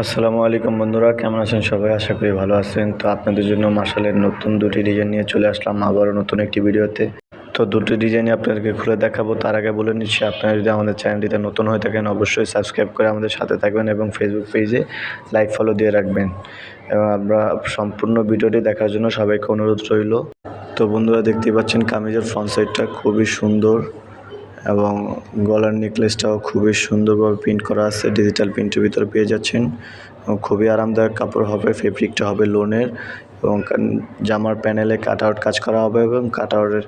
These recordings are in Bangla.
আসসালামু আলাইকুম বন্ধুরা, কেমন আছেন সবাই? আশা করি ভালো আছেন। তো আপনাদের জন্য মাশালের নতুন দুটি ডিজাইন নিয়ে চলে আসলাম আবারও নতুন একটি ভিডিওতে। তো দুটি ডিজাইনই আপনাদেরকে খুলে দেখাবো। তার আগে বলে নিচ্ছি, আপনারা যদি আমাদের চ্যানেলটিতে নতুন হয়ে থাকেন অবশ্যই সাবস্ক্রাইব করে আমাদের সাথে থাকবেন এবং ফেসবুক পেজে লাইক ফলো দিয়ে রাখবেন এবং আমরা সম্পূর্ণ ভিডিওটি দেখার জন্য সবাইকে অনুরোধ রইল। তো বন্ধুরা, দেখতেই পাচ্ছেন কামিজের ফ্রন্ট সাইডটা খুবই সুন্দর এবং গলার নেকলেসটাও খুবই সুন্দরভাবে প্রিন্ট করা আছে, ডিজিটাল প্রিন্টের ভিতরে পেয়ে যাচ্ছেন। খুবই আরামদায়ক কাপড় হবে, ফেব্রিকটা হবে লোনের এবং জামার প্যানেলে কাট আউট কাজ করা হবে এবং কাট আউটের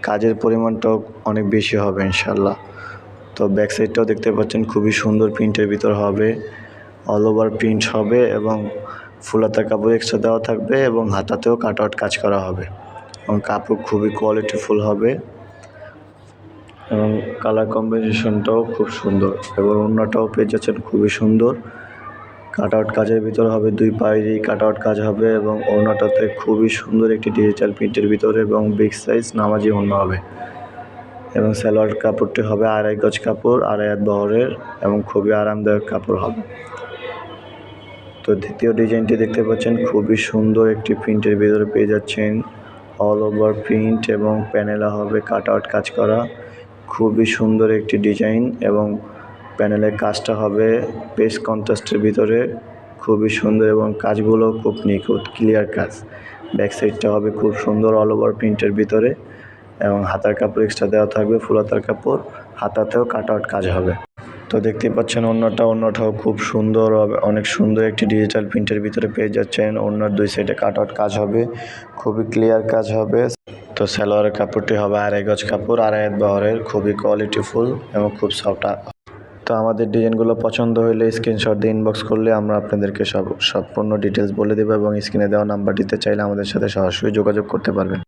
কাজের পরিমাণটাও অনেক বেশি হবে ইনশাল্লাহ। তো ব্যাক সাইডটাও দেখতে পাচ্ছেন খুবই সুন্দর প্রিন্টের ভিতর হবে, অল ওভার প্রিন্ট হবে এবং ফুলাতা কাপড় এক্সট্রা দেওয়া থাকবে এবং হাতাতেও কাট আউট কাজ করা হবে এবং কাপড় খুবই কোয়ালিটিফুল হবে এবং কালার কম্বিনেশনটাও খুব সুন্দর এবং ওড়নাটাও পেয়ে যাচ্ছেন খুবই সুন্দর। কাট আউট কাজের ভিতরে হবে, দুই পায়েরই কাট আউট কাজ হবে এবং ওড়নাটাতে খুবই সুন্দর একটি ডিজিটাল প্রিন্টের ভিতরে এবং বিগ সাইজ নামাজি ওড়না হবে এবং সালোয়ার কাপড়টি হবে 2.5 গজ কাপড়, 2.5 হাত বহরের এবং খুবই আরামদায়ক কাপড় হবে। তো দ্বিতীয় ডিজাইনটি দেখতে পাচ্ছেন খুবই সুন্দর একটি প্রিন্টের ভিতরে পেয়ে যাচ্ছেন, অল ওভার প্রিন্ট এবং প্যানেলে হবে কাট আউট কাজ করা, খুবই সুন্দর একটি ডিজাইন এবং প্যানেলের কাজটা হবে পেস্ট কন্ট্রাস্টের ভিতরে, খুবই সুন্দর এবং কাজগুলো খুব নিখুঁত ক্লিয়ার কাজ। ব্যাক সাইডটা হবে খুব সুন্দর অল ওভার প্রিন্টের ভিতরে এবং হাতার কাপড় এক্সট্রা দেওয়া থাকবে, ফুলাতার কাপড়, হাতাতেও কাট আউট কাজ হবে। তো দেখতেই পাচ্ছেন ওড়নাটাও খুব সুন্দর হবে, অনেক সুন্দর একটি ডিজিটাল প্রিন্টের ভিতরে পেয়ে যাচ্ছেন। ওড়নার দুই সাইডে কাট আউট কাজ হবে, খুবই ক্লিয়ার কাজ হবে। তো সালোয়ারের কাপড়টি হবে 2.5 গজ কাপড়, 2.5 হাত বহরের, খুবই কোয়ালিটিফুল এবং খুব সফট। তো আমাদের ডিজাইনগুলো পছন্দ হলে স্ক্রিনশট দিয়ে ইনবক্স করলে আমরা আপনাদেরকে সম্পূর্ণ ডিটেলস বলে দেবো এবং স্ক্রিনে দেওয়া নাম্বারটিতে চাইলে আমাদের সাথে সরাসরি যোগাযোগ করতে পারবেন।